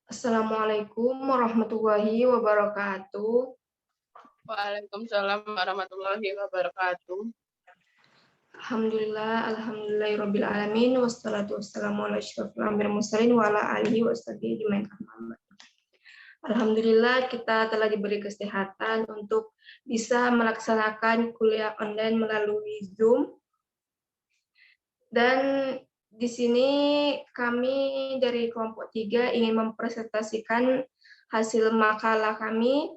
Assalamualaikum warahmatullahi wabarakatuh. Waalaikumsalam warahmatullahi wabarakatuh. Alhamdulillahirabbil alamin wassalatu wassalamu ala asyrofil anbiya'i wal mursalin wa ala alihi washabihi ajmain. Alhamdulillah kita telah diberi kesehatan untuk bisa melaksanakan kuliah online melalui Zoom. Dan di sini kami dari kelompok 3 ingin mempresentasikan hasil makalah kami.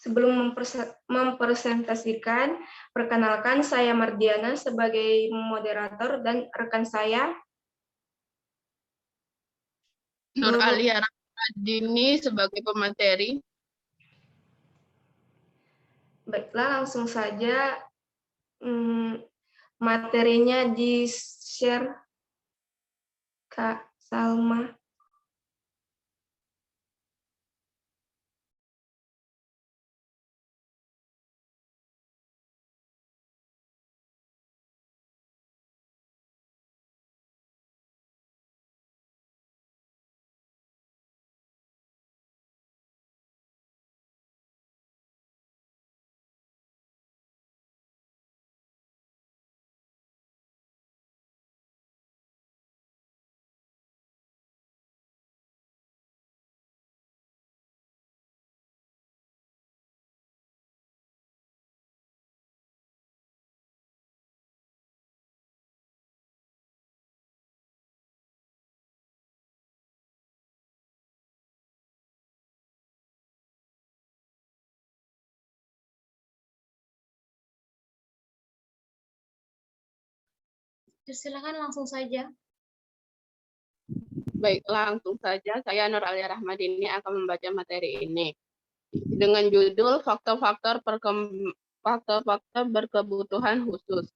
Sebelum mempresentasikan, perkenalkan saya Mardiana sebagai moderator dan rekan saya Nur Alia Rahmadini sebagai pemateri. Baiklah, langsung saja materinya di-share Kak Salma. Silakan langsung saja. Baik, langsung saja saya Nur Alia Rahmadini akan membaca materi ini. Dengan judul faktor-faktor berkebutuhan khusus.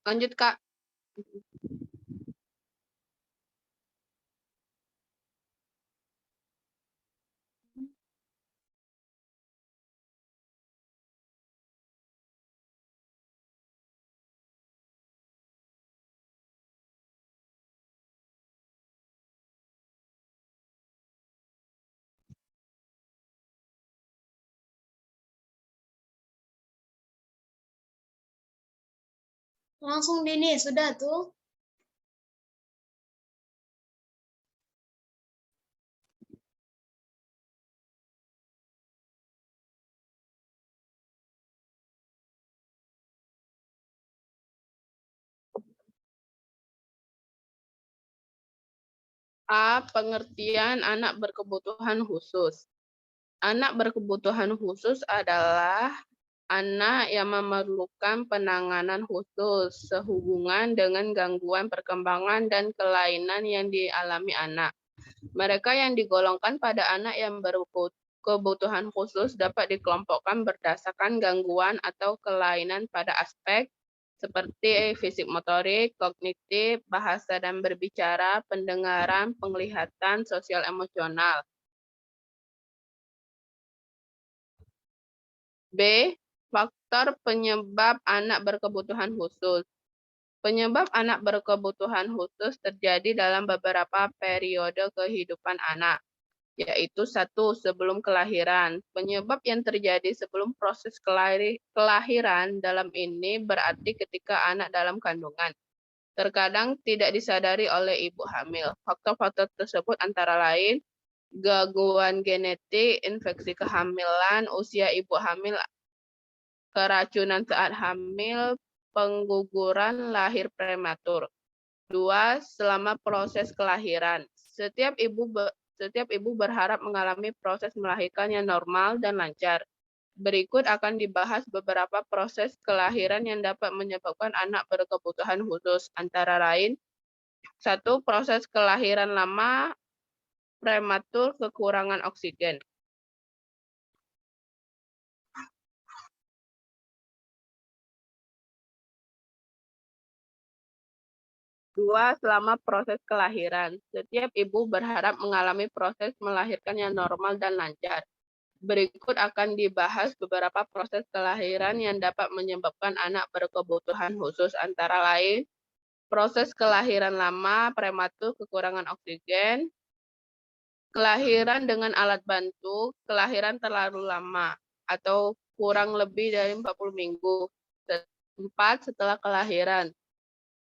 Lanjut, Kak. Langsung Dini, sudah tuh. A. Pengertian anak berkebutuhan khusus. Anak berkebutuhan khusus adalah anak yang memerlukan penanganan khusus sehubungan dengan gangguan perkembangan dan kelainan yang dialami anak. Mereka yang digolongkan pada anak yang berkebutuhan khusus dapat dikelompokkan berdasarkan gangguan atau kelainan pada aspek seperti fisik motorik, kognitif, bahasa dan berbicara, pendengaran, penglihatan, sosial emosional. B. Faktor penyebab anak berkebutuhan khusus. Penyebab anak berkebutuhan khusus terjadi dalam beberapa periode kehidupan anak, yaitu 1. Sebelum kelahiran. Penyebab yang terjadi sebelum proses kelahiran dalam ini berarti ketika anak dalam kandungan. Terkadang tidak disadari oleh ibu hamil. Faktor-faktor tersebut antara lain gangguan genetik, infeksi kehamilan, usia ibu hamil, keracunan saat hamil, pengguguran, lahir prematur. 2. Selama proses kelahiran. Setiap ibu berharap mengalami proses melahirkan yang normal dan lancar. Berikut akan dibahas beberapa proses kelahiran yang dapat menyebabkan anak berkebutuhan khusus, antara lain 1. Proses kelahiran lama, prematur, kekurangan oksigen. 2. Selama proses kelahiran. Setiap ibu berharap mengalami proses melahirkan yang normal dan lancar. Berikut akan dibahas beberapa proses kelahiran yang dapat menyebabkan anak berkebutuhan khusus, antara lain proses kelahiran lama, prematur, kekurangan oksigen, kelahiran dengan alat bantu, kelahiran terlalu lama, atau kurang lebih dari 40 minggu. 4. Setelah kelahiran.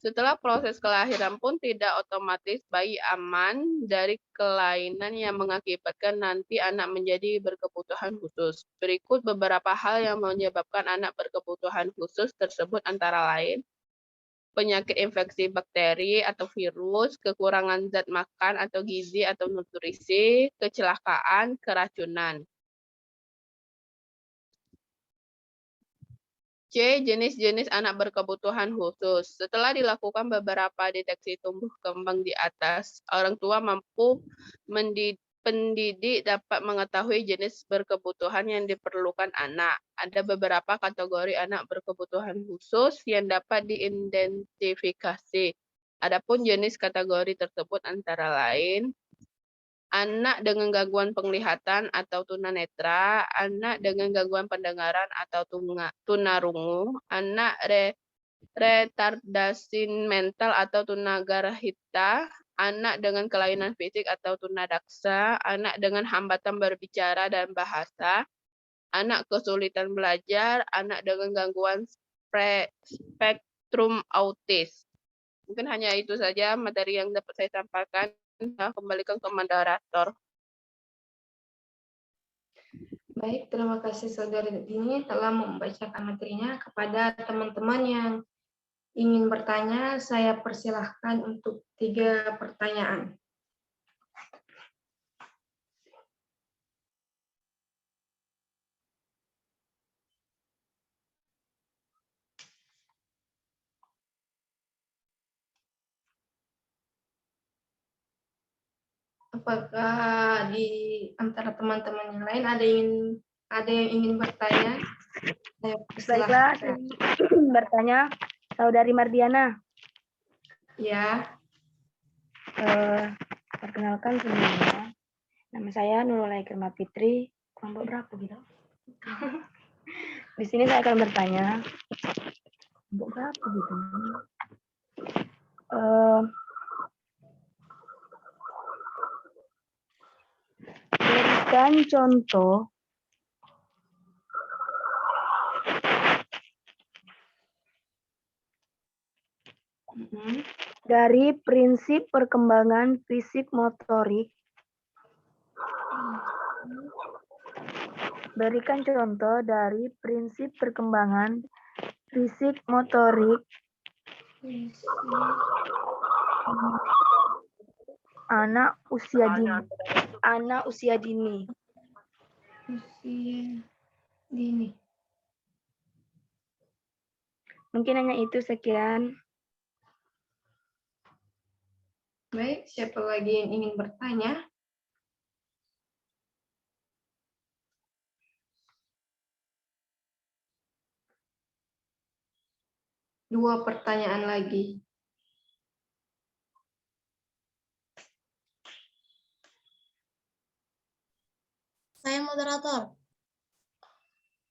Setelah proses kelahiran pun tidak otomatis bayi aman dari kelainan yang mengakibatkan nanti anak menjadi berkebutuhan khusus. Berikut beberapa hal yang menyebabkan anak berkebutuhan khusus tersebut, antara lain penyakit infeksi bakteri atau virus, kekurangan zat makan atau gizi atau nutrisi, kecelakaan, keracunan. C. Jenis-jenis anak berkebutuhan khusus. Setelah dilakukan beberapa deteksi tumbuh kembang di atas, orang tua mampu pendidik dapat mengetahui jenis berkebutuhan yang diperlukan anak. Ada beberapa kategori anak berkebutuhan khusus yang dapat diidentifikasi. Adapun jenis kategori tersebut antara lain anak dengan gangguan penglihatan atau tunanetra, anak dengan gangguan pendengaran atau tunarungu, anak retardasi mental atau tunagrahita, anak dengan kelainan fisik atau tunadaksa, anak dengan hambatan berbicara dan bahasa, anak kesulitan belajar, anak dengan gangguan spektrum autis. Mungkin hanya itu saja materi yang dapat saya sampaikan. Saya kembalikan ke moderator. Baik, terima kasih Saudari Dini telah membacakan materinya. Kepada teman-teman yang ingin bertanya, saya persilahkan untuk 3 pertanyaan. Apakah di antara teman-teman yang lain ada yang ingin bertanya? Saya Baiklah, persilahkan. bertanya Saudari Mardiana. Ya, Perkenalkan sebelumnya, nama saya Nurul Kerma Fitri, kelompok berapa gitu? Di sini saya akan bertanya, kelompok berapa gitu? Berikan contoh dari prinsip perkembangan fisik motorik. Berikan contoh dari prinsip perkembangan fisik motorik anak usia dini. usia dini. Mungkin hanya itu, sekian. Baik, siapa lagi yang ingin bertanya? Dua pertanyaan lagi. Saya moderator.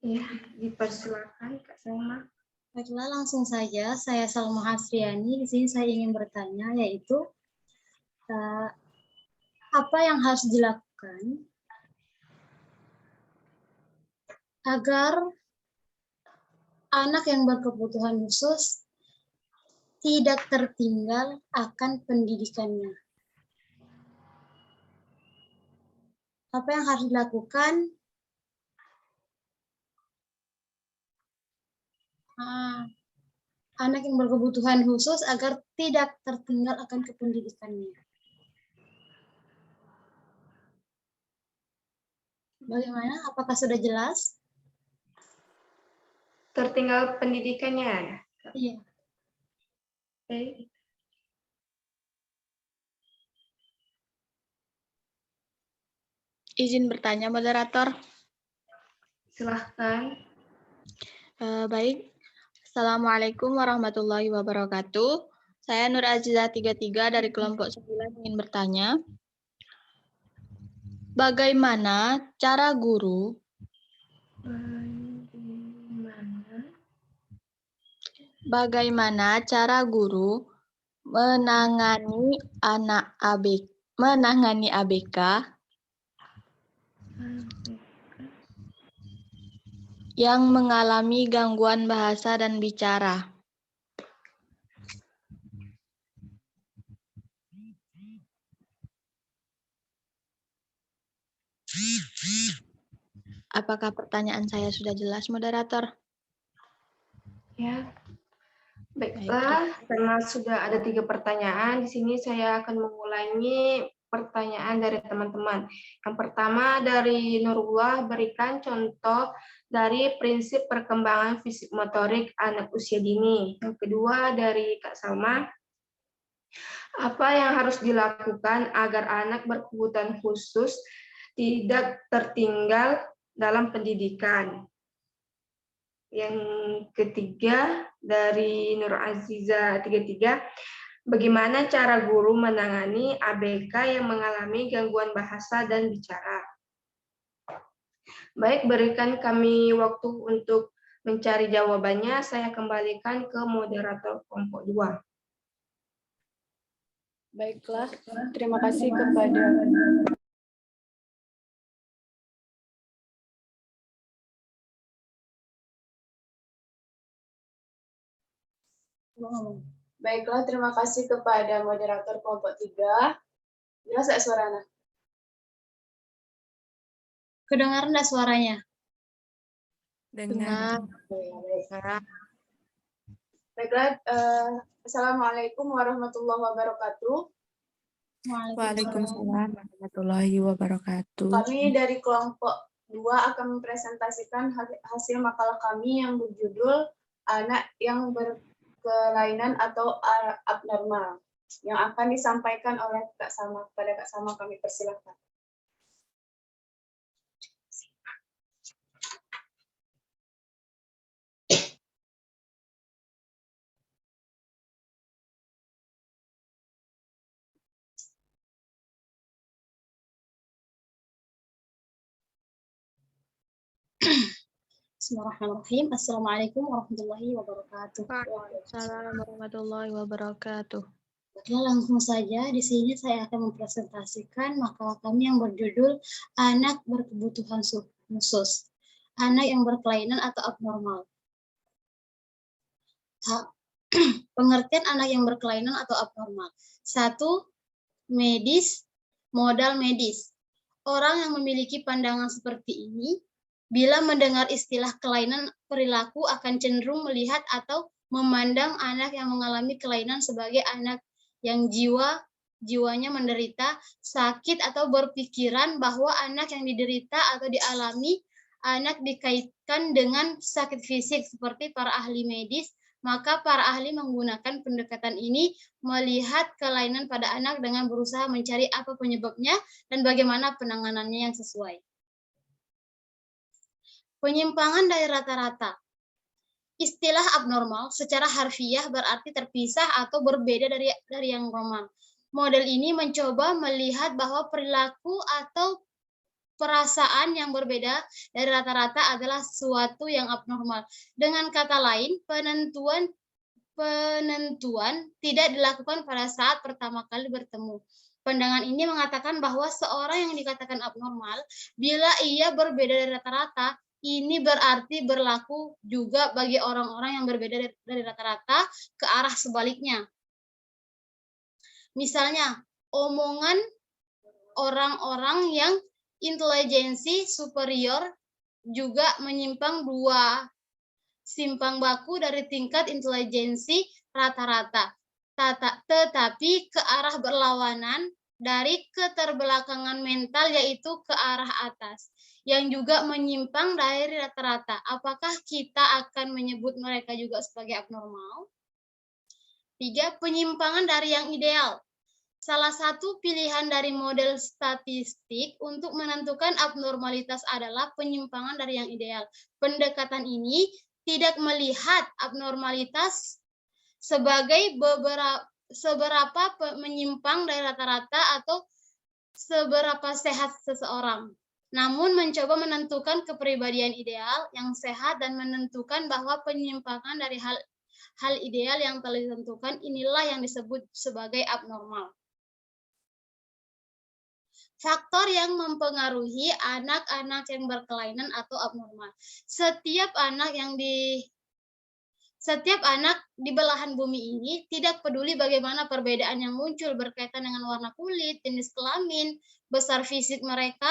Ya, dipersilakan Kak Selma. Baiklah, langsung saja. Saya Salma Hasriani. Di sini saya ingin bertanya, yaitu apa yang harus dilakukan agar anak yang berkebutuhan khusus tidak tertinggal akan pendidikannya. Apa yang harus dilakukan anak yang berkebutuhan khusus agar tidak tertinggal akan kependidikannya? Bagaimana? Apakah sudah jelas? Tertinggal pendidikannya. Iya. Oke. Izin bertanya, moderator. Silahkan. Baik. Assalamualaikum warahmatullahi wabarakatuh. Saya Nur Azizah 33 dari kelompok 9 ingin bertanya. Bagaimana cara guru Bagaimana cara guru menangani ABK yang mengalami gangguan bahasa dan bicara? Apakah pertanyaan saya sudah jelas, moderator? Ya, baiklah, karena sudah ada 3 pertanyaan, di sini saya akan mengulangi pertanyaan dari teman-teman. Yang pertama dari Nurullah, berikan contoh dari prinsip perkembangan fisik motorik anak usia dini. Yang kedua dari Kak Salma, apa yang harus dilakukan agar anak berkebutuhan khusus tidak tertinggal dalam pendidikan? Yang ketiga dari Nur Aziza 33, bagaimana cara guru menangani ABK yang mengalami gangguan bahasa dan bicara? Baik, berikan kami waktu untuk mencari jawabannya. Saya kembalikan ke moderator kelompok 2. Baiklah, terima kasih kepada Baiklah, terima kasih kepada moderator kelompok 3. Jelas nggak suaranya? Kedengaran nggak suaranya? Dengar. Baiklah, Assalamualaikum warahmatullahi wabarakatuh. Waalaikumsalam warahmatullahi wabarakatuh. Kami dari kelompok 2 akan mempresentasikan hasil makalah kami yang berjudul Anak yang berkelainan atau abnormal, yang akan disampaikan oleh Kak Salma. Kepada Kak Salma kami persilahkan. Bismillahirrahmanirrahim. Assalamualaikum warahmatullahi wabarakatuh. Waalaikumsalam warahmatullahi wabarakatuh. Oke, langsung saja di sini saya akan mempresentasikan makalah kami yang berjudul Anak berkebutuhan khusus, anak yang berkelainan atau abnormal. Pengertian anak yang berkelainan atau abnormal. 1. Medis, modal medis. Orang yang memiliki pandangan seperti ini, bila mendengar istilah kelainan perilaku akan cenderung melihat atau memandang anak yang mengalami kelainan sebagai anak yang jiwanya menderita, sakit, atau berpikiran bahwa anak yang diderita atau dialami anak dikaitkan dengan sakit fisik seperti para ahli medis. Maka para ahli menggunakan pendekatan ini melihat kelainan pada anak dengan berusaha mencari apa penyebabnya dan bagaimana penanganannya yang sesuai. Penyimpangan dari rata-rata. Istilah abnormal secara harfiah berarti terpisah atau berbeda dari yang normal. Model ini mencoba melihat bahwa perilaku atau perasaan yang berbeda dari rata-rata adalah sesuatu yang abnormal. Dengan kata lain, penentuan tidak dilakukan pada saat pertama kali bertemu. Pandangan ini mengatakan bahwa seorang yang dikatakan abnormal, bila ia berbeda dari rata-rata, ini berarti berlaku juga bagi orang-orang yang berbeda dari rata-rata ke arah sebaliknya. Misalnya, omongan orang-orang yang intelijensi superior juga menyimpang simpang baku dari tingkat intelijensi rata-rata, tetapi ke arah berlawanan dari keterbelakangan mental, yaitu ke arah atas, yang juga menyimpang dari rata-rata. Apakah kita akan menyebut mereka juga sebagai abnormal? 3. Penyimpangan dari yang ideal. Salah satu pilihan dari model statistik untuk menentukan abnormalitas adalah penyimpangan dari yang ideal. Pendekatan ini tidak melihat abnormalitas sebagai seberapa menyimpang dari rata-rata atau seberapa sehat seseorang. namun mencoba menentukan kepribadian ideal yang sehat dan menentukan bahwa penyimpangan dari hal ideal yang telah ditentukan inilah yang disebut sebagai abnormal. Faktor yang mempengaruhi anak-anak yang berkelainan atau abnormal. Setiap anak di belahan bumi ini tidak peduli bagaimana perbedaan yang muncul berkaitan dengan warna kulit, jenis kelamin, besar fisik mereka,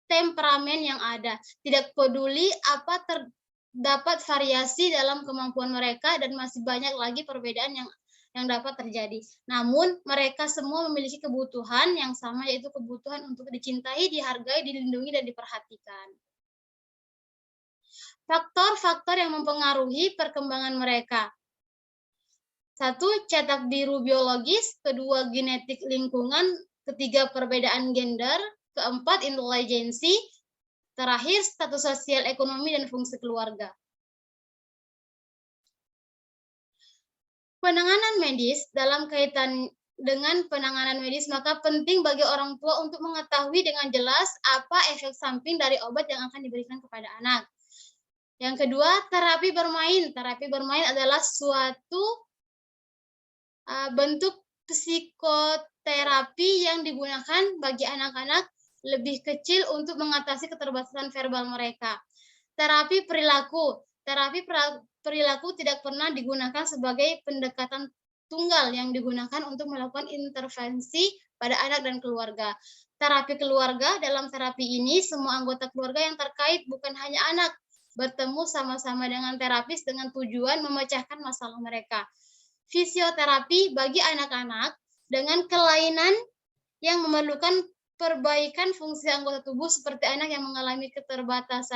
temperamen yang ada. Tidak peduli apa terdapat variasi dalam kemampuan mereka dan masih banyak lagi perbedaan yang dapat terjadi. Namun, mereka semua memiliki kebutuhan yang sama, yaitu kebutuhan untuk dicintai, dihargai, dilindungi, dan diperhatikan. Faktor-faktor yang mempengaruhi perkembangan mereka. 1. Cetak biru biologis, 2. Genetik lingkungan, 3. Perbedaan gender, 4. Intelijensi, terakhir status sosial ekonomi dan fungsi keluarga. Penanganan medis dalam kaitan dengan penanganan medis, maka penting bagi orang tua untuk mengetahui dengan jelas apa efek samping dari obat yang akan diberikan kepada anak. Yang kedua, terapi bermain. Terapi bermain adalah suatu bentuk psikoterapi yang digunakan bagi anak-anak lebih kecil untuk mengatasi keterbatasan verbal mereka. Terapi perilaku. Terapi perilaku tidak pernah digunakan sebagai pendekatan tunggal yang digunakan untuk melakukan intervensi pada anak dan keluarga. Terapi keluarga, dalam terapi ini semua anggota keluarga yang terkait, bukan hanya anak, bertemu sama-sama dengan terapis dengan tujuan memecahkan masalah mereka. Fisioterapi bagi anak-anak dengan kelainan yang memerlukan perbaikan fungsi anggota tubuh seperti anak yang mengalami keterlambatan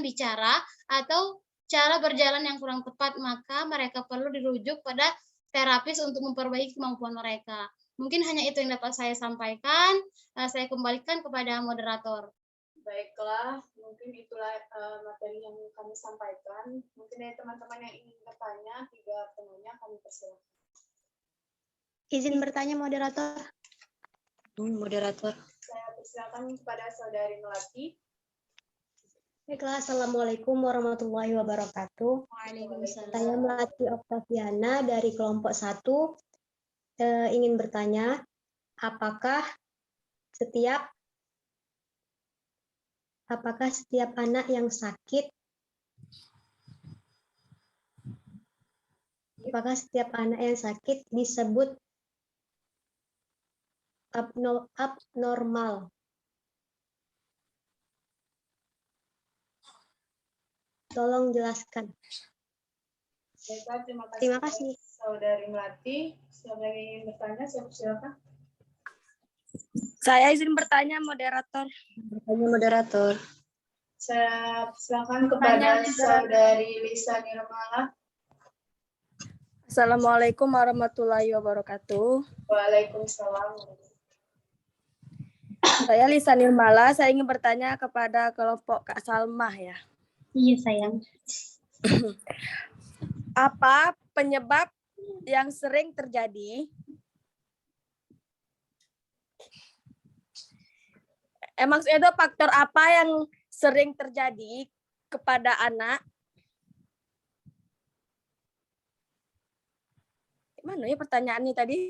bicara atau cara berjalan yang kurang tepat, maka mereka perlu dirujuk pada terapis untuk memperbaiki kemampuan mereka. Mungkin hanya itu yang dapat saya sampaikan. Saya kembalikan kepada moderator. Baiklah, mungkin itulah materi yang kami sampaikan. Mungkin dari teman-teman yang ingin bertanya, 3 penanya kami persilakan. Izin bertanya, moderator. Moderator. Saya persilakan kepada Saudari Melati. Baiklah, Assalamualaikum warahmatullahi wabarakatuh. Waalaikumsalam. Saya Melati Oktaviana dari kelompok 1. Ingin bertanya, apakah setiap anak yang sakit disebut abnormal? Tolong jelaskan. Baiklah, Terima kasih. Saudari Melati. Siapa yang ingin bertanya, saya persilakan. Saya izin bertanya, moderator. Saya silakan kepada Saudari Lisa Nirmala. Assalamualaikum warahmatullahi wabarakatuh. Waalaikumsalam. Saya Lisa Nirmala, saya ingin bertanya kepada kelompok Kak Salmah ya. Iya, sayang. Apa penyebab yang sering terjadi? Maksudnya itu faktor apa yang sering terjadi kepada anak? Gimana ya pertanyaannya tadi?